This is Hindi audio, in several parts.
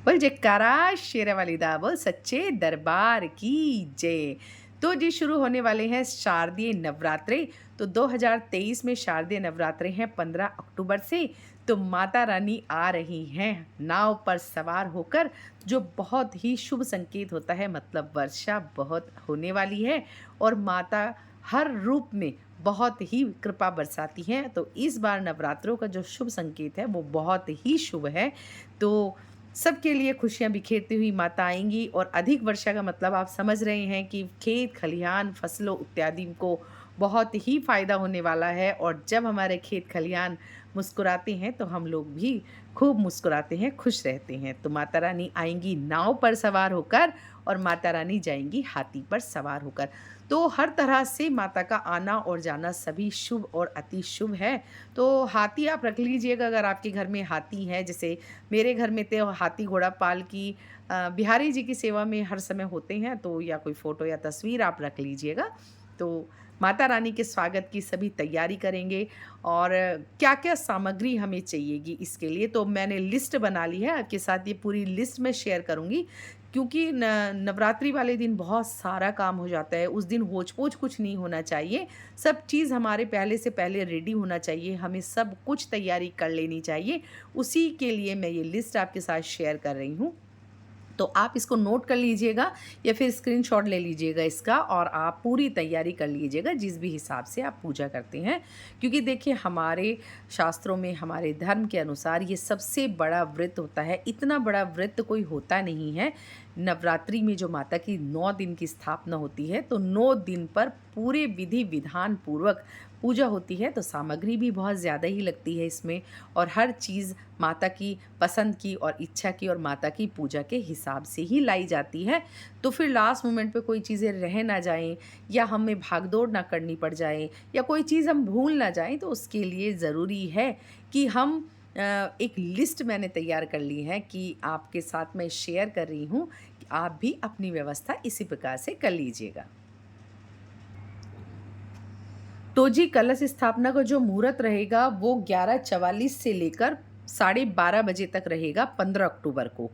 बोल जयकारा शेरा वाली दा बोल सच्चे दरबार की जय। तो जी शुरू होने वाले हैं शारदीय नवरात्रे। तो 2023 में शारदीय नवरात्रे हैं 15 अक्टूबर से। तो माता रानी आ रही हैं नाव पर सवार होकर, जो बहुत ही शुभ संकेत होता है, मतलब वर्षा बहुत होने वाली है और माता हर रूप में बहुत ही कृपा बरसाती हैं। तो इस बार नवरात्रों का जो शुभ संकेत है वो बहुत ही शुभ है। तो सबके लिए खुशियाँ बिखेरती हुई माता आएँगी और अधिक वर्षा का मतलब आप समझ रहे हैं कि खेत, खलिहान, फसलों इत्यादि को बहुत ही फ़ायदा होने वाला है। और जब हमारे खेत, खलिहान मुस्कुराते हैं तो हम लोग भी खूब मुस्कुराते हैं, खुश रहते हैं। तो माता रानी आएँगी नाव पर सवार होकर और माता रानी जाएँगी हाथी पर सवार होकर। तो हर तरह से माता का आना और जाना सभी शुभ और अति शुभ है। तो हाथी आप रख लीजिएगा अगर आपके घर में हाथी है। जैसे मेरे घर में तो हाथी घोड़ा पाल की बिहारी जी की सेवा में हर समय होते हैं, तो या कोई फ़ोटो या तस्वीर आप रख लीजिएगा। तो माता रानी के स्वागत की सभी तैयारी करेंगे और क्या-क्या सामग्री हमें चाहिएगी इसके लिए, तो मैंने लिस्ट बना ली है। आपके साथ ये पूरी लिस्ट मैं शेयर करूँगी, क्योंकि न नवरात्रि वाले दिन बहुत सारा काम हो जाता है। उस दिन होच-पोच कुछ नहीं होना चाहिए। सब चीज़ हमारे पहले से पहले रेडी होना चाहिए, हमें सब कुछ तैयारी कर लेनी चाहिए। उसी के लिए मैं ये लिस्ट आपके साथ शेयर कर रही हूँ। तो आप इसको नोट कर लीजिएगा या फिर स्क्रीनशॉट ले लीजिएगा इसका और आप पूरी तैयारी कर लीजिएगा जिस भी हिसाब से आप पूजा करते हैं। क्योंकि देखिए हमारे शास्त्रों में, हमारे धर्म के अनुसार ये सबसे बड़ा व्रत होता है। इतना बड़ा व्रत कोई होता नहीं है। नवरात्रि में जो माता की 9 दिन की स्थापना होती है, तो 9 दिन पर पूरे विधि विधान पूर्वक पूजा होती है। तो सामग्री भी बहुत ज़्यादा ही लगती है इसमें और हर चीज़ माता की पसंद की और इच्छा की और माता की पूजा के हिसाब से ही लाई जाती है। तो फिर लास्ट मोमेंट पे कोई चीज़ें रह ना जाएँ या हमें भाग-दौड़ ना करनी पड़ जाए या कोई चीज़ हम भूल ना जाएँ, तो उसके लिए ज़रूरी है कि हम एक लिस्ट मैंने तैयार कर ली है कि आपके साथ मैं शेयर कर रही हूँ कि आप भी अपनी व्यवस्था इसी प्रकार से कर लीजिएगा। तो जी कलश स्थापना का जो मुहूर्त रहेगा वो 11:44 से लेकर साढ़े 12 बजे तक रहेगा 15 अक्टूबर को।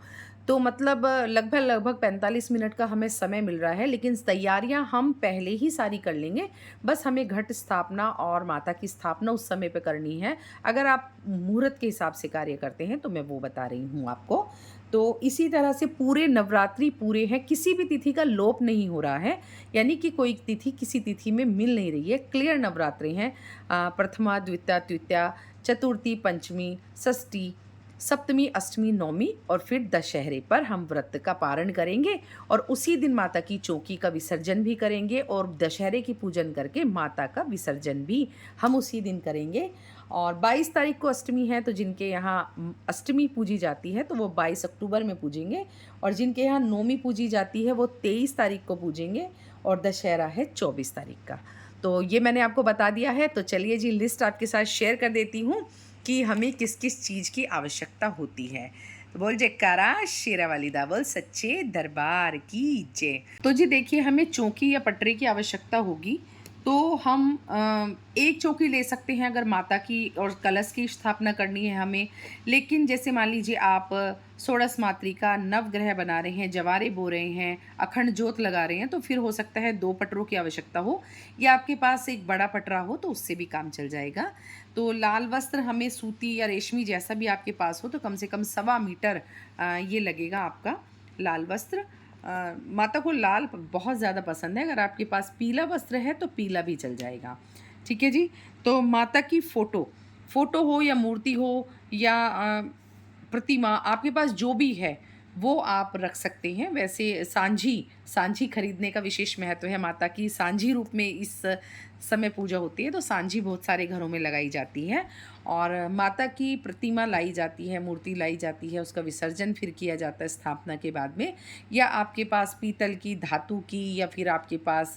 तो मतलब लगभग-लगभग 45 मिनट का हमें समय मिल रहा है, लेकिन तैयारियाँ हम पहले ही सारी कर लेंगे। बस हमें घट स्थापना और माता की स्थापना उस समय पे करनी है। अगर आप मुहूर्त के हिसाब से कार्य करते हैं तो मैं वो बता रही हूँ आपको। तो इसी तरह से पूरे नवरात्रि पूरे हैं, किसी भी तिथि का लोप नहीं हो रहा है। यानी कि कोई तिथि किसी तिथि में मिल नहीं रही है, क्लियर नवरात्रे हैं। प्रथमा, द्वितीया, तृतीया, चतुर्थी, पंचमी, षष्ठी, सप्तमी, अष्टमी, नवमी और फिर दशहरे पर हम व्रत का पारण करेंगे और उसी दिन माता की चौकी का विसर्जन भी करेंगे और दशहरे की पूजन करके माता का विसर्जन भी हम उसी दिन करेंगे। और 22 तारीख को अष्टमी है, तो जिनके यहाँ अष्टमी पूजी जाती है तो वो 22 अक्टूबर में पूजेंगे और जिनके यहाँ नौमी पूजी जाती है वो 23 तारीख को पूजेंगे और दशहरा है 24 तारीख का। तो ये मैंने आपको बता दिया है। तो चलिए जी लिस्ट आपके साथ शेयर कर देती हूँ कि हमें किस-किस चीज़ की आवश्यकता होती है। तो बोल जयकारा शेरा वाली दा बोल सच्चे दरबार की जय। तो जी देखिए हमें चौकी या पटरी की आवश्यकता होगी। तो हम एक चौकी ले सकते हैं अगर माता की और कलश की स्थापना करनी है हमें। लेकिन जैसे मान लीजिए आप षोडश मातृका, नवग्रह बना रहे हैं, जवारे बो रहे हैं, अखंड ज्योत लगा रहे हैं, तो फिर हो सकता है 2 पटरों की आवश्यकता हो या आपके पास एक बड़ा पटरा हो तो उससे भी काम चल जाएगा। तो लाल वस्त्र हमें सूती या रेशमी जैसा भी आपके पास हो तो कम से कम 1.25 मीटर ये लगेगा आपका लाल वस्त्र। माता को लाल बहुत ज़्यादा पसंद है। अगर आपके पास पीला वस्त्र है तो पीला भी चल जाएगा। ठीक है जी? तो माता की फ़ोटो हो या मूर्ति हो या प्रतिमा आपके पास जो भी है वो आप रख सकते हैं। वैसे सांझी खरीदने का विशेष महत्व है। माता की सांझी रूप में इस समय पूजा होती है, तो सांझी बहुत सारे घरों में लगाई जाती है और माता की प्रतिमा लाई जाती है, मूर्ति लाई जाती है, उसका विसर्जन फिर किया जाता है स्थापना के बाद में। या आपके पास पीतल की, धातु की या फिर आपके पास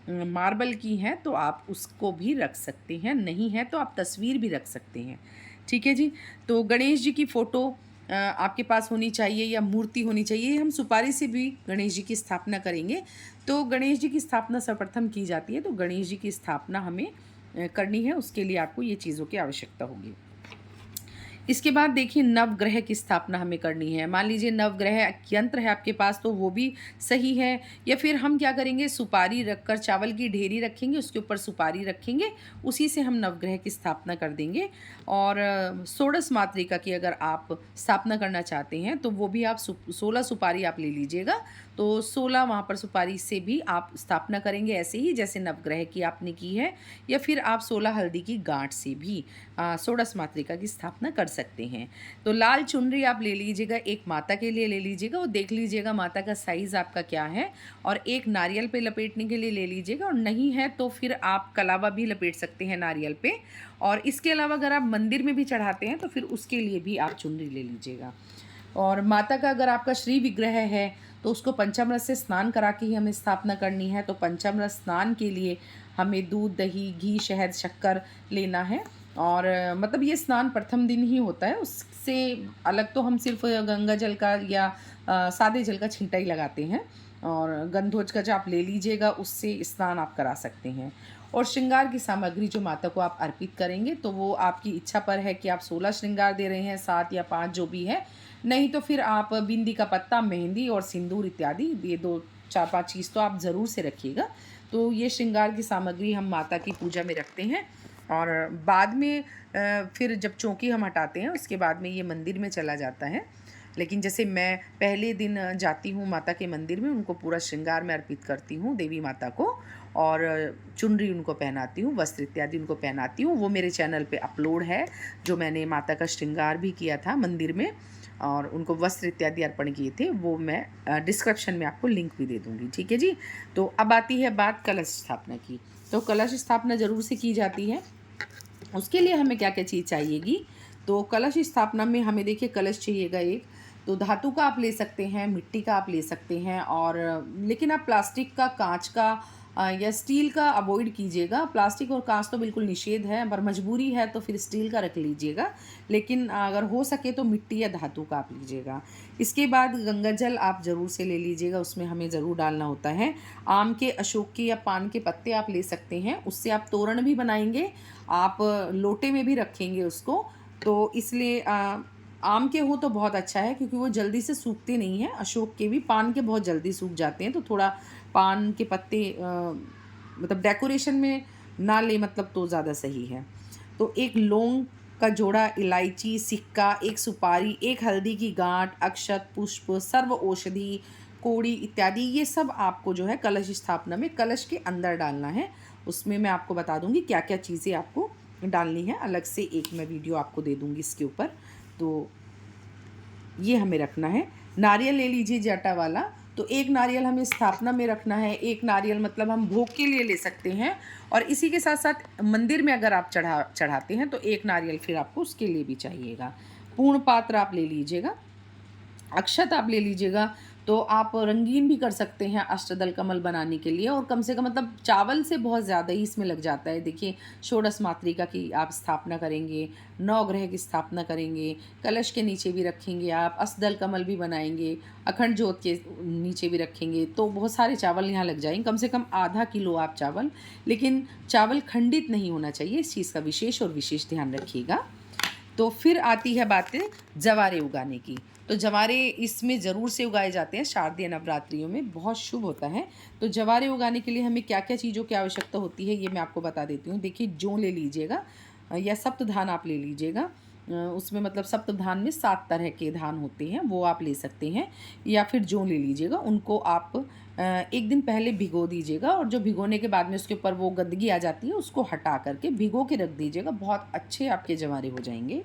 मार्बल की हैं तो आप उसको भी रख सकते हैं, नहीं है तो आप तस्वीर भी रख सकते हैं। ठीक है जी? तो गणेश जी की फ़ोटो आपके पास होनी चाहिए या मूर्ति होनी चाहिए। हम सुपारी से भी गणेश जी की स्थापना करेंगे। तो गणेश जी की स्थापना सर्वप्रथम की जाती है, तो गणेश जी की स्थापना हमें करनी है, उसके लिए आपको ये चीज़ों की आवश्यकता होगी। इसके बाद देखिए नवग्रह की स्थापना हमें करनी है। मान लीजिए नवग्रह यंत्र है आपके पास तो वो भी सही है, या फिर हम क्या करेंगे, सुपारी रखकर चावल की ढेरी रखेंगे, उसके ऊपर सुपारी रखेंगे, उसी से हम नवग्रह की स्थापना कर देंगे। और षोडश मातृका की अगर आप स्थापना करना चाहते हैं तो वो भी आप 16 सुपारी आप ले लीजिएगा। तो 16 वहाँ पर सुपारी से भी आप स्थापना करेंगे ऐसे ही जैसे नवग्रह की आपने की है, या फिर आप 16 हल्दी की गांठ से भी षोडश मातृका की स्थापना कर सकते हैं। तो लाल चुनरी आप ले लीजिएगा, एक माता के लिए ले लीजिएगा, वो देख लीजिएगा माता का साइज़ आपका क्या है, और एक नारियल पे लपेटने के लिए ले लीजिएगा, और नहीं है तो फिर आप कलावा भी लपेट सकते हैं नारियल पे। और इसके अलावा अगर आप मंदिर में भी चढ़ाते हैं तो फिर उसके लिए भी आप चुनरी ले लीजिएगा। और माता का अगर आपका श्री विग्रह है तो उसको पंचामृत से स्नान करा के ही हमें स्थापना करनी है। तो पंचामृत स्नान के लिए हमें दूध, दही, घी, शहद, शक्कर लेना है। और मतलब ये स्नान प्रथम दिन ही होता है, उससे अलग तो हम सिर्फ गंगा जल का या सादे जल का छींटा ही लगाते हैं। और गंधोजकच आप ले लीजिएगा, उससे स्नान आप करा सकते हैं। और श्रृंगार की सामग्री जो माता को आप अर्पित करेंगे तो वो आपकी इच्छा पर है कि आप 16 श्रृंगार दे रहे हैं, 7 या 5 जो भी है। नहीं तो फिर आप बिंदी का पत्ता, मेहंदी और सिंदूर इत्यादि, ये 2 4-5 चीज़ तो आप ज़रूर से रखिएगा। तो ये श्रृंगार की सामग्री हम माता की पूजा में रखते हैं। और बाद में फिर जब चौकी हम हटाते हैं उसके बाद में ये मंदिर में चला जाता है। लेकिन जैसे मैं पहले दिन जाती हूँ माता के मंदिर में, उनको पूरा श्रृंगार में अर्पित करती हूँ देवी माता को, और चुनरी उनको पहनाती हूँ, वस्त्र इत्यादि उनको पहनाती हूँ। वो मेरे चैनल पे अपलोड है, जो मैंने माता का श्रृंगार भी किया था मंदिर में और उनको वस्त्र इत्यादि अर्पण किए थे, वो मैं डिस्क्रिप्शन में आपको लिंक भी दे दूँगी। ठीक है जी। तो अब आती है बात कलश स्थापना की। तो कलश स्थापना ज़रूर से की जाती है। उसके लिए हमें क्या क्या चीज़ चाहिएगी, तो कलश स्थापना में हमें देखिए कलश चाहिएगा एक, तो धातु का आप ले सकते हैं, मिट्टी का आप ले सकते हैं, और लेकिन आप प्लास्टिक का, कांच का या स्टील का अवॉइड कीजिएगा। प्लास्टिक और कांच तो बिल्कुल निषेध है, पर मजबूरी है तो फिर स्टील का रख लीजिएगा, लेकिन अगर हो सके तो मिट्टी या धातु का आप लीजिएगा। इसके बाद गंगा जल आप ज़रूर से ले लीजिएगा, उसमें हमें ज़रूर डालना होता है। आम के, अशोक के या पान के पत्ते आप ले सकते हैं, उससे आप तोरण भी बनाएंगे, आप लोटे में भी रखेंगे उसको, तो इसलिए आम के हो तो बहुत अच्छा है क्योंकि वो जल्दी से सूखते नहीं हैं। अशोक के भी, पान के बहुत जल्दी सूख जाते हैं, तो थोड़ा पान के पत्ते मतलब डेकोरेशन में ना ले मतलब तो ज़्यादा सही है। तो एक लौंग का जोड़ा, इलायची, सिक्का, एक सुपारी, एक हल्दी की गांठ, अक्षत, पुष्प, सर्व औषधि, कोड़ी इत्यादि, ये सब आपको जो है कलश स्थापना में कलश के अंदर डालना है। उसमें मैं आपको बता दूंगी क्या क्या चीज़ें आपको डालनी है, अलग से एक मैं वीडियो आपको दे दूंगी इसके ऊपर। तो ये हमें रखना है। नारियल ले लीजिए जाटा वाला, तो एक नारियल हमें स्थापना में रखना है। एक नारियल मतलब हम भोग के लिए ले सकते हैं, और इसी के साथ साथ मंदिर में अगर आप चढ़ाते हैं तो एक नारियल फिर आपको उसके लिए भी चाहिएगा। पूर्ण पात्र आप ले लीजिएगा, अक्षत आप ले लीजिएगा। तो आप रंगीन भी कर सकते हैं अष्टदल कमल बनाने के लिए, और कम से कम मतलब चावल से बहुत ज़्यादा ही इसमें लग जाता है। देखिए षोडश मातृका की आप स्थापना करेंगे, नवग्रह की स्थापना करेंगे, कलश के नीचे भी रखेंगे, आप अष्टदल कमल भी बनाएंगे, अखंड ज्योत के नीचे भी रखेंगे, तो बहुत सारे चावल यहाँ लग जाएंगे, कम से कम आधा किलो आप चावल। लेकिन चावल खंडित नहीं होना चाहिए, इस चीज़ का विशेष और विशेष ध्यान रखिएगा। तो फिर आती है बात जवारे उगाने की। तो जवारे इसमें ज़रूर से उगाए जाते हैं, शारदीय नवरात्रियों में बहुत शुभ होता है। तो जवारे उगाने के लिए हमें क्या क्या चीज़ों की आवश्यकता होती है ये मैं आपको बता देती हूँ। देखिए जौ ले लीजिएगा या सप्तधान आप ले लीजिएगा। उसमें मतलब सप्तधान में 7 तरह के धान होते हैं, वो आप ले सकते हैं, या फिर जौ ले लीजिएगा। उनको आप एक दिन पहले भिगो दीजिएगा, और जो भिगोने के बाद में उसके ऊपर वो गंदगी आ जाती है उसको हटा करके भिगो के रख दीजिएगा, बहुत अच्छे आपके जवारे हो जाएंगे।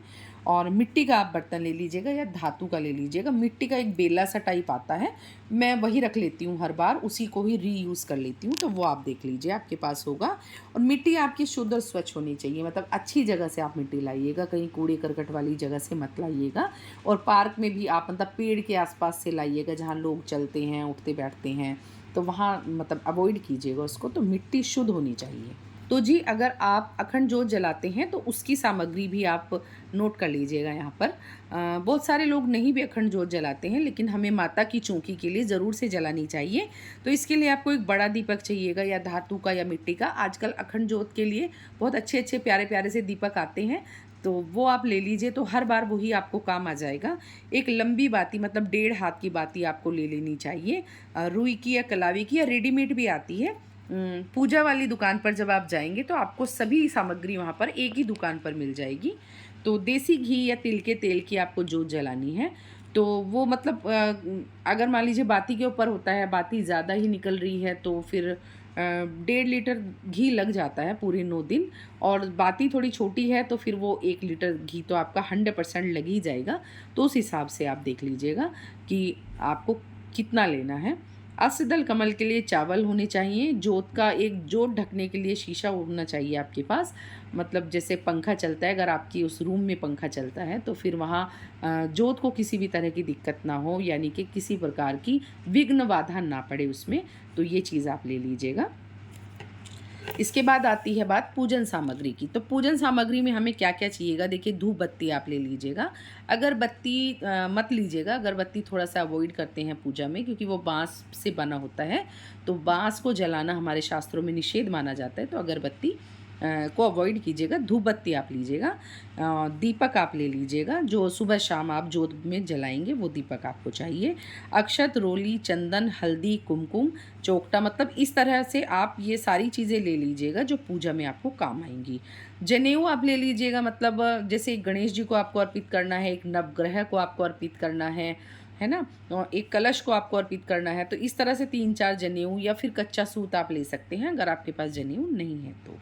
और मिट्टी का आप बर्तन ले लीजिएगा या धातु का ले लीजिएगा। मिट्टी का एक बेला सा टाइप आता है, मैं वही रख लेती हूँ हर बार, उसी को ही रीयूज़ कर लेती हूँ, तो वो आप देख लीजिए आपके पास होगा। और मिट्टी आपकी शुद्ध और स्वच्छ होनी चाहिए, मतलब अच्छी जगह से आप मिट्टी लाइएगा, कहीं कूड़े करकट वाली जगह से मत लाइएगा। और पार्क में भी आप मतलब पेड़ के आसपास से लाइएगा, जहाँ लोग चलते हैं, उठते बैठते हैं, तो वहाँ मतलब अवॉइड कीजिएगा उसको। तो मिट्टी शुद्ध होनी चाहिए। तो जी अगर आप अखंड जोत जलाते हैं तो उसकी सामग्री भी आप नोट कर लीजिएगा यहाँ पर। बहुत सारे लोग नहीं भी अखंड जोत जलाते हैं, लेकिन हमें माता की चौकी के लिए ज़रूर से जलानी चाहिए। तो इसके लिए आपको एक बड़ा दीपक चाहिएगा, या धातु का या मिट्टी का। आजकल अखंड जोत के लिए बहुत अच्छे अच्छे प्यारे प्यारे से दीपक आते हैं, तो वो आप ले लीजिए, तो हर बार वही आपको काम आ जाएगा। एक लंबी बाती मतलब 1.5 हाथ की बाती आपको ले लेनी चाहिए, रुई की या कलावी की, या रेडीमेड भी आती है। पूजा वाली दुकान पर जब आप जाएंगे तो आपको सभी सामग्री वहाँ पर एक ही दुकान पर मिल जाएगी। तो देसी घी या तिल के तेल की आपको जोत जलानी है। तो वो मतलब अगर मान लीजिए बाती के ऊपर होता है, बाती ज़्यादा ही निकल रही है, तो फिर 1.5 लीटर घी लग जाता है पूरे 9 दिन। और बाती थोड़ी छोटी है तो फिर वो 1 लीटर घी तो आपका 100% लग ही जाएगा। तो उस हिसाब से आप देख लीजिएगा कि आपको कितना लेना है। अष्टदल कमल के लिए चावल होने चाहिए। जोत का एक जोत ढकने के लिए शीशा होना चाहिए आपके पास। मतलब जैसे पंखा चलता है, अगर आपकी उस रूम में पंखा चलता है तो फिर वहाँ जोत को किसी भी तरह की दिक्कत ना हो, यानी कि किसी प्रकार की विघ्न बाधा ना पड़े उसमें। तो ये चीज़ आप ले लीजिएगा। इसके बाद आती है बात पूजन सामग्री की। तो पूजन सामग्री में हमें क्या क्या चाहिएगा, देखिए धूप बत्ती आप ले लीजिएगा। अगरबत्ती मत लीजिएगा, अगरबत्ती थोड़ा सा अवॉइड करते हैं पूजा में, क्योंकि वो बांस से बना होता है। तो बांस को जलाना हमारे शास्त्रों में निषेध माना जाता है, तो अगरबत्ती को अवॉइड कीजिएगा। धूप बत्ती आप लीजिएगा। दीपक आप ले लीजिएगा, जो सुबह शाम आप जोत में जलाएंगे वो दीपक आपको चाहिए। अक्षत, रोली, चंदन, हल्दी, कुमकुम, चौकटा, मतलब इस तरह से आप ये सारी चीज़ें ले लीजिएगा जो पूजा में आपको काम आएंगी। जनेऊ आप ले लीजिएगा, मतलब जैसे गणेश जी को आपको अर्पित करना है, एक नवग्रह को आपको अर्पित करना है ना, और एक कलश को आपको अर्पित करना है। तो इस तरह से 3-4 जनेऊ, या फिर कच्चा सूत आप ले सकते हैं अगर आपके पास जनेऊ नहीं है तो।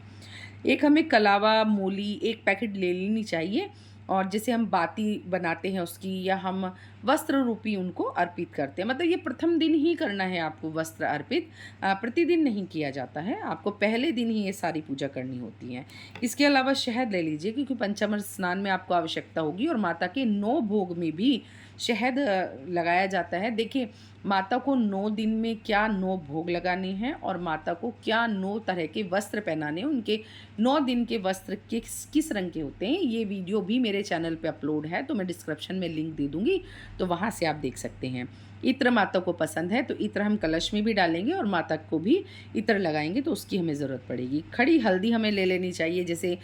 एक हमें कलावा, मूली एक पैकेट ले लेनी चाहिए। और जैसे हम बाती बनाते हैं उसकी, या हम वस्त्र रूपी उनको अर्पित करते हैं, मतलब ये प्रथम दिन ही करना है आपको वस्त्र अर्पित, प्रतिदिन नहीं किया जाता है, आपको पहले दिन ही ये सारी पूजा करनी होती है। इसके अलावा शहद ले लीजिए, क्योंकि पंचामृत स्नान में आपको आवश्यकता होगी, और माता के 9 भोग में भी शहद लगाया जाता है। देखिए माता को 9 दिन में क्या 9 भोग लगाने हैं, और माता को क्या 9 तरह के वस्त्र पहनाने हैं, उनके 9 दिन के वस्त्र किस किस रंग के होते हैं, ये वीडियो भी मेरे चैनल पे अपलोड है, तो मैं डिस्क्रिप्शन में लिंक दे दूँगी, तो वहाँ से आप देख सकते हैं। इत्र माता को पसंद है तो इत्र हम कलश में भी डालेंगे, और माता को भी इत्र लगाएंगे तो उसकी हमें ज़रूरत पड़ेगी। खड़ी हल्दी हमें ले लेनी चाहिए, जैसे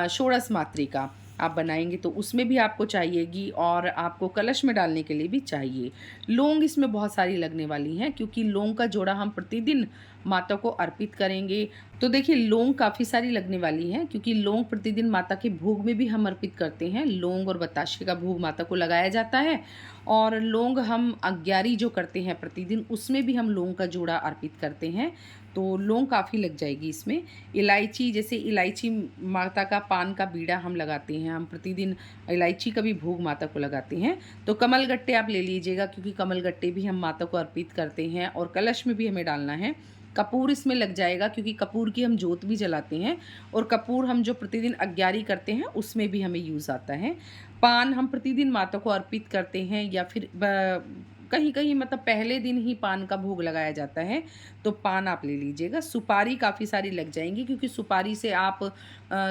षोडश मातृका आप बनाएंगे तो उसमें भी आपको चाहिएगी, और आपको कलश में डालने के लिए भी चाहिए। लौंग इसमें बहुत सारी लगने वाली हैं, क्योंकि लौंग का जोड़ा हम प्रतिदिन माता को अर्पित करेंगे। तो देखिए लौंग काफ़ी सारी लगने वाली हैं, क्योंकि लौंग प्रतिदिन माता के भोग में भी हम अर्पित करते हैं। लौंग और बताशे का भोग माता को लगाया जाता है, और लौंग हम अग्यारी जो करते हैं प्रतिदिन, उसमें भी हम लौंग का जोड़ा अर्पित करते हैं। तो लौंग काफ़ी लग जाएगी इसमें। इलायची, जैसे इलायची माता का पान का बीड़ा हम लगाते हैं, हम प्रतिदिन इलायची का भी भोग माता को लगाते हैं। तो कमल गट्टे आप ले लीजिएगा, क्योंकि कमल गट्टे भी हम माता को अर्पित करते हैं, और कलश में भी हमें डालना है। कपूर इसमें लग जाएगा, क्योंकि कपूर की हम जोत भी जलाते हैं, और कपूर हम जो प्रतिदिन अग्यारी करते हैं उसमें भी हमें यूज़ आता है। पान हम प्रतिदिन माता को अर्पित करते हैं, या फिर कहीं कहीं मतलब पहले दिन ही पान का भोग लगाया जाता है, तो पान आप ले लीजिएगा। सुपारी काफ़ी सारी लग जाएंगी, क्योंकि सुपारी से आप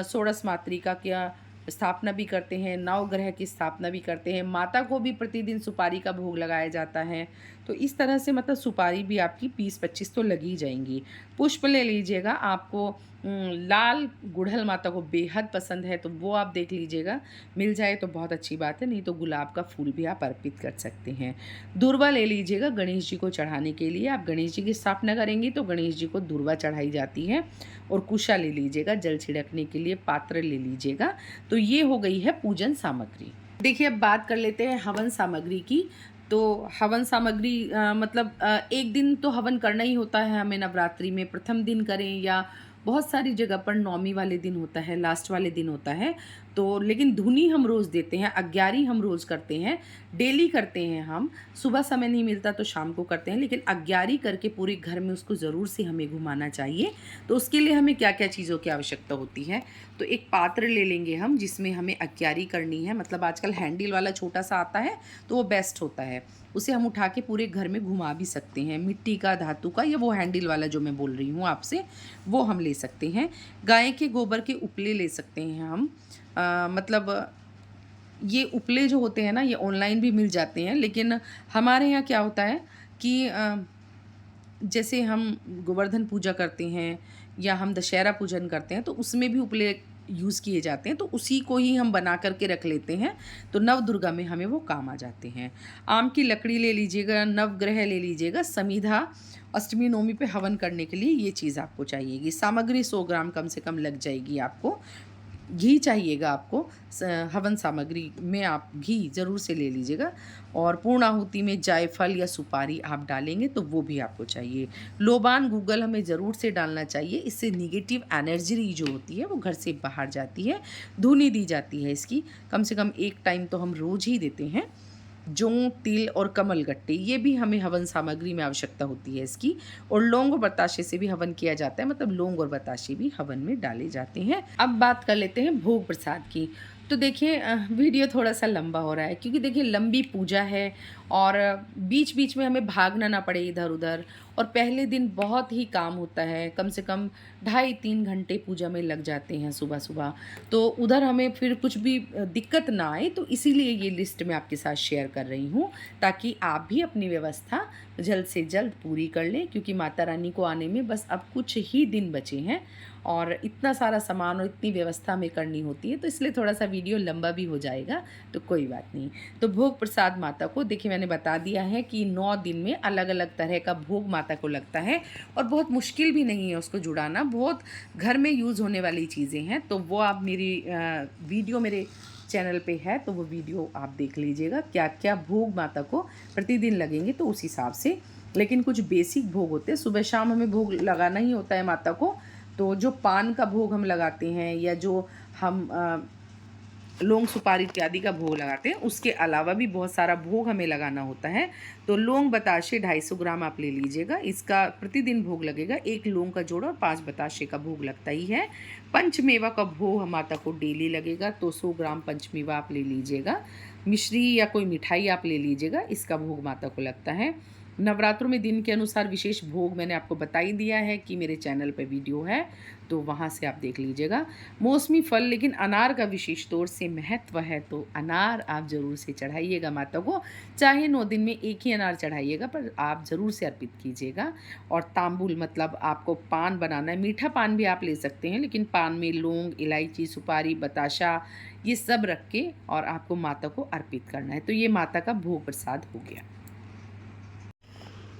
षोडश मातृका की स्थापना भी करते हैं, नवग्रह की स्थापना भी करते हैं, माता को भी प्रतिदिन सुपारी का भोग लगाया जाता है। तो इस तरह से मतलब सुपारी भी आपकी 20-25 तो लगी जाएंगी। पुष्प ले लीजिएगा, आपको लाल गुड़हल माता को बेहद पसंद है, तो वो आप देख लीजिएगा, मिल जाए तो बहुत अच्छी बात है, नहीं तो गुलाब का फूल भी आप अर्पित कर सकते हैं। दूर्वा ले लीजिएगा, गणेश जी को चढ़ाने के लिए। आप गणेश जी की स्थापना करेंगे तो गणेश जी को दूर्वा चढ़ाई जाती है। और कुशा ले लीजिएगा, जल छिड़कने के लिए पात्र ले लीजिएगा। तो ये हो गई है पूजन सामग्री। देखिए अब बात कर लेते हैं हवन सामग्री की। तो हवन सामग्री मतलब एक दिन तो हवन करना ही होता है हमें नवरात्रि में, प्रथम दिन करें या बहुत सारी जगह पर नौमी वाले दिन होता है, लास्ट वाले दिन होता है। तो लेकिन धुनी हम रोज़ देते हैं, अग्यारी हम रोज़ करते हैं, डेली करते हैं हम। सुबह समय नहीं मिलता तो शाम को करते हैं, लेकिन अग्यारी करके पूरे घर में उसको ज़रूर से हमें घुमाना चाहिए। तो उसके लिए हमें क्या क्या चीज़ों की आवश्यकता होती है, तो एक पात्र ले लेंगे हम जिसमें हमें अग्यारी करनी है। मतलब आजकल हैंडल वाला छोटा सा आता है तो वो बेस्ट होता है, उसे हम उठा के पूरे घर में घुमा भी सकते हैं। मिट्टी का, धातु का, या वो हैंडल वाला जो मैं बोल रही हूँ आपसे, वो हम ले सकते हैं। गाय के गोबर के उपले ले सकते हैं हम। मतलब ये उपले जो होते हैं ना, ये ऑनलाइन भी मिल जाते हैं, लेकिन हमारे यहाँ क्या होता है कि जैसे हम गोवर्धन पूजा करते हैं या हम दशहरा पूजन करते हैं, तो उसमें भी उपले यूज़ किए जाते हैं, तो उसी को ही हम बना कर के रख लेते हैं, तो नवदुर्गा में हमें वो काम आ जाते हैं। आम की लकड़ी ले लीजिएगा, नवग्रह ले लीजिएगा, समिधा, अष्टमी नवमी पे हवन करने के लिए ये चीज़ आपको चाहिएगी। सामग्री 100 ग्राम कम से कम लग जाएगी आपको। घी चाहिएगा आपको, हवन सामग्री में आप घी ज़रूर से ले लीजिएगा, और पूर्णाहुति में जायफल या सुपारी आप डालेंगे तो वो भी आपको चाहिए। लोबान गूगल हमें ज़रूर से डालना चाहिए, इससे निगेटिव एनर्जी जो होती है वो घर से बाहर जाती है। धुनी दी जाती है इसकी, कम से कम 1 टाइम तो हम रोज़ ही देते हैं। जौ, तिल और कमलगट्टे ये भी हमें हवन सामग्री में आवश्यकता होती है इसकी। और लौंग और बताशे से भी हवन किया जाता है, मतलब लौंग और बताशे भी हवन में डाले जाते हैं। अब बात कर लेते हैं भोग प्रसाद की। तो देखिए वीडियो थोड़ा सा लंबा हो रहा है, क्योंकि देखिए लंबी पूजा है और बीच बीच में हमें भागना ना पड़े इधर उधर, और पहले दिन बहुत ही काम होता है, कम से कम 2.5-3 घंटे पूजा में लग जाते हैं सुबह सुबह। तो उधर हमें फिर कुछ भी दिक्कत ना आए, तो इसीलिए ये लिस्ट मैं आपके साथ शेयर कर रही हूँ, ताकि आप भी अपनी व्यवस्था जल्द से जल्द पूरी कर लें, क्योंकि माता रानी को आने में बस अब कुछ ही दिन बचे हैं और इतना सारा सामान और इतनी व्यवस्था हमें करनी होती है, तो इसलिए थोड़ा सा वीडियो लंबा भी हो जाएगा, तो कोई बात नहीं। तो भोग प्रसाद माता को देखिए मैंने बता दिया है कि 9 दिन में अलग अलग तरह का भोग माता को लगता है, और बहुत मुश्किल भी नहीं है उसको जुड़ाना, बहुत घर में यूज़ होने वाली चीज़ें हैं। तो वो आप मेरी वीडियो मेरे चैनल पे है, तो वो वीडियो आप देख लीजिएगा, क्या क्या भोग माता को प्रतिदिन लगेंगे, तो उस हिसाब से। लेकिन कुछ बेसिक भोग होते हैं, सुबह शाम हमें भोग लगाना ही होता है माता को। तो जो पान का भोग हम लगाते हैं, या जो हम लौंग सुपारी इत्यादि का भोग लगाते हैं, उसके अलावा भी बहुत सारा भोग हमें लगाना होता है। तो लौंग बताशे 250 ग्राम आप ले लीजिएगा, इसका प्रतिदिन भोग लगेगा। 1 लौंग का जोड़ा और 5 बताशे का भोग लगता ही है। पंचमेवा का भोग माता को डेली लगेगा, तो 100 ग्राम पंचमेवा आप ले लीजिएगा। मिश्री या कोई मिठाई आप ले लीजिएगा, इसका भोग माता को लगता है। नवरात्रों में दिन के अनुसार विशेष भोग मैंने आपको बता ही दिया है कि मेरे चैनल पे वीडियो है, तो वहाँ से आप देख लीजिएगा। मौसमी फल, लेकिन अनार का विशेष तौर से महत्व है, तो अनार आप ज़रूर से चढ़ाइएगा माता को। चाहे 9 दिन में 1 ही अनार चढ़ाइएगा, पर आप ज़रूर से अर्पित कीजिएगा। और तांबुल, मतलब आपको पान बनाना है, मीठा पान भी आप ले सकते हैं, लेकिन पान में लौंग, इलायची, सुपारी, बताशा ये सब रख के और आपको माता को अर्पित करना है। तो ये माता का भोग प्रसाद हो गया।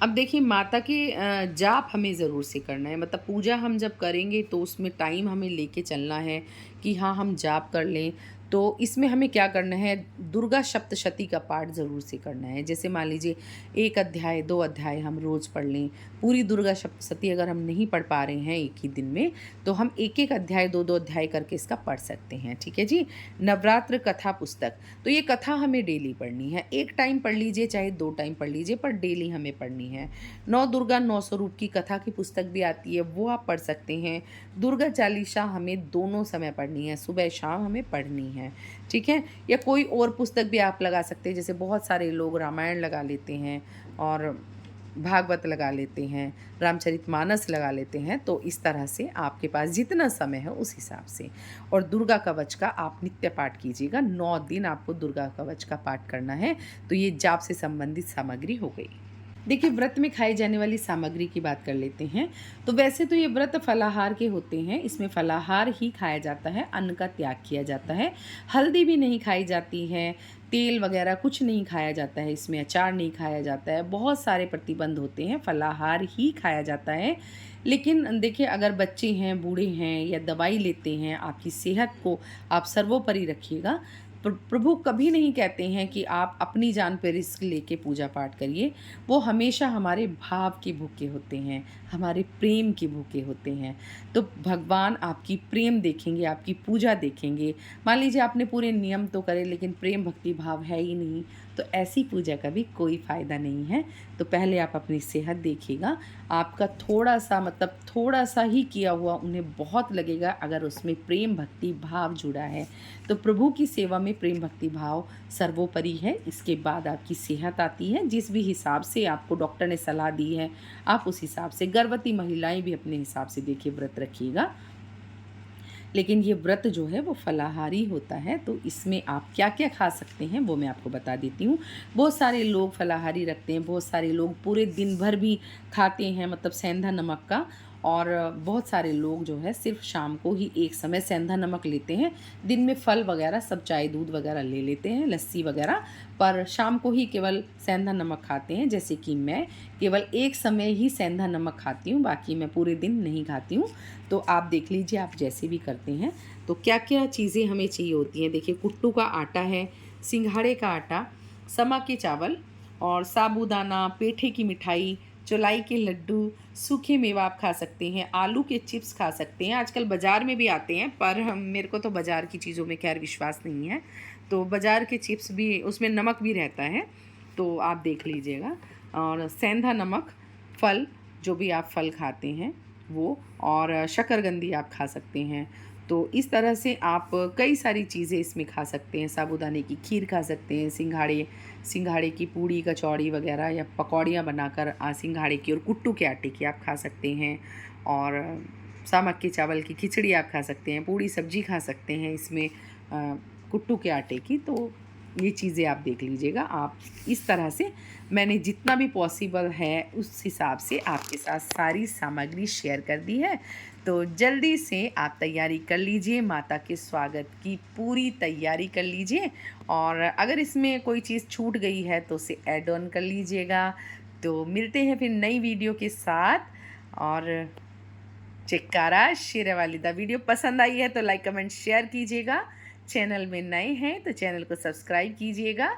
अब देखिए माता के जाप हमें ज़रूर से करना है, मतलब पूजा हम जब करेंगे तो उसमें टाइम हमें लेके चलना है कि हाँ हम जाप कर लें। तो इसमें हमें क्या करना है, दुर्गा सप्तशती का पाठ ज़रूर से करना है। जैसे मान लीजिए 1 अध्याय 2 अध्याय हम रोज़ पढ़ लें। पूरी दुर्गा सप्तशती अगर हम नहीं पढ़ पा रहे हैं एक ही दिन में, तो हम 1-1 अध्याय 2-2 अध्याय करके इसका पढ़ सकते हैं, ठीक है जी। नवरात्र कथा पुस्तक, तो ये कथा हमें डेली पढ़नी है। 1 टाइम पढ़ लीजिए चाहे 2 टाइम पढ़ लीजिए, पर डेली हमें पढ़नी है। 9 दुर्गा 9 स्वरूप की कथा की पुस्तक भी आती है, वो आप पढ़ सकते हैं। दुर्गा चालीसा हमें दोनों समय पढ़नी है, सुबह शाम हमें पढ़नी है, ठीक है। या कोई और पुस्तक भी आप लगा सकते हैं, जैसे बहुत सारे लोग रामायण लगा लेते हैं और भागवत लगा लेते हैं, रामचरितमानस लगा लेते हैं। तो इस तरह से आपके पास जितना समय है उस हिसाब से। और दुर्गा कवच का आप नित्य पाठ कीजिएगा, 9 दिन आपको दुर्गा कवच का पाठ करना है। तो ये जाप से संबंधित सामग्री हो गई। देखिए व्रत में खाई जाने वाली सामग्री की बात कर लेते हैं। तो वैसे तो ये व्रत फलाहार के होते हैं, इसमें फलाहार ही खाया जाता है, अन्न का त्याग किया जाता है। हल्दी भी नहीं खाई जाती है, तेल वगैरह कुछ नहीं खाया जाता है, इसमें अचार नहीं खाया जाता है, बहुत सारे प्रतिबंध होते हैं, फलाहार ही खाया जाता है। लेकिन देखिए अगर बच्चे हैं, बूढ़े हैं या दवाई लेते हैं, आपकी सेहत को आप सर्वोपरि रखिएगा। प्रभु कभी नहीं कहते हैं कि आप अपनी जान पे रिस्क लेके पूजा पाठ करिए। वो हमेशा हमारे भाव के भूखे होते हैं, हमारे प्रेम के भूखे होते हैं। तो भगवान आपकी प्रेम देखेंगे, आपकी पूजा देखेंगे। मान लीजिए आपने पूरे नियम तो करे, लेकिन प्रेम भक्ति भाव है ही नहीं, तो ऐसी पूजा का भी कोई फ़ायदा नहीं है। तो पहले आप अपनी सेहत देखिएगा। आपका थोड़ा सा, मतलब थोड़ा सा ही किया हुआ उन्हें बहुत लगेगा अगर उसमें प्रेम भक्ति भाव जुड़ा है। तो प्रभु की सेवा में प्रेम भक्ति भाव सर्वोपरि है, इसके बाद आपकी सेहत आती है। जिस भी हिसाब से आपको डॉक्टर ने सलाह दी है, आप उस हिसाब से, गर्भवती महिलाएं भी अपने हिसाब से देखिए व्रत रखिएगा। लेकिन ये व्रत जो है वो फलाहारी होता है, तो इसमें आप क्या क्या खा सकते हैं वो मैं आपको बता देती हूँ। बहुत सारे लोग फलाहारी रखते हैं, बहुत सारे लोग पूरे दिन भर भी खाते हैं, मतलब सेंधा नमक का। और बहुत सारे लोग जो है सिर्फ शाम को ही एक समय सेंधा नमक लेते हैं। दिन में फल वगैरह सब चाय दूध वगैरह ले लेते हैं, लस्सी वगैरह, पर शाम को ही केवल सेंधा नमक खाते हैं। जैसे कि मैं केवल एक समय ही सेंधा नमक खाती हूँ, बाकी मैं पूरे दिन नहीं खाती हूँ। तो आप देख लीजिए आप जैसे भी करते हैं। तो क्या क्या चीज़ें हमें चाहिए होती हैं, देखिए कुट्टू का आटा है, सिंघाड़े का आटा, समा के चावल और साबूदाना, पेठे की मिठाई, चौलाई के लड्डू, सूखे मेवा आप खा सकते हैं, आलू के चिप्स खा सकते हैं। आजकल बाज़ार में भी आते हैं, पर हम मेरे को तो बाज़ार की चीज़ों में खैर विश्वास नहीं है। तो बाज़ार के चिप्स भी, उसमें नमक भी रहता है, तो आप देख लीजिएगा। और सेंधा नमक, फल, जो भी आप फल खाते हैं वो, और शकरकंदी आप खा सकते हैं। तो इस तरह से आप कई सारी चीज़ें इसमें खा सकते हैं। साबूदाने की खीर खा सकते हैं, सिंघाड़े की पूड़ी कचौड़ी वगैरह या पकौड़ियाँ बनाकर सिंघाड़े की और कुट्टू के आटे की आप खा सकते हैं। और सामक के चावल की खिचड़ी आप खा सकते हैं, पूड़ी सब्जी खा सकते हैं इसमें कुट्टू के आटे की। तो ये चीज़ें आप देख लीजिएगा। आप इस तरह से मैंने जितना भी पॉसिबल है उस हिसाब से आपके साथ सारी सामग्री शेयर कर दी है। तो जल्दी से आप तैयारी कर लीजिए, माता के स्वागत की पूरी तैयारी कर लीजिए। और अगर इसमें कोई चीज़ छूट गई है तो उसे ऐड ऑन कर लीजिएगा। तो मिलते हैं फिर नई वीडियो के साथ। और चिक्कारा शेरा वालिदा वीडियो पसंद आई है तो लाइक कमेंट शेयर कीजिएगा। चैनल में नए हैं तो चैनल को सब्सक्राइब कीजिएगा।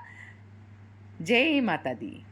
जय माता दी।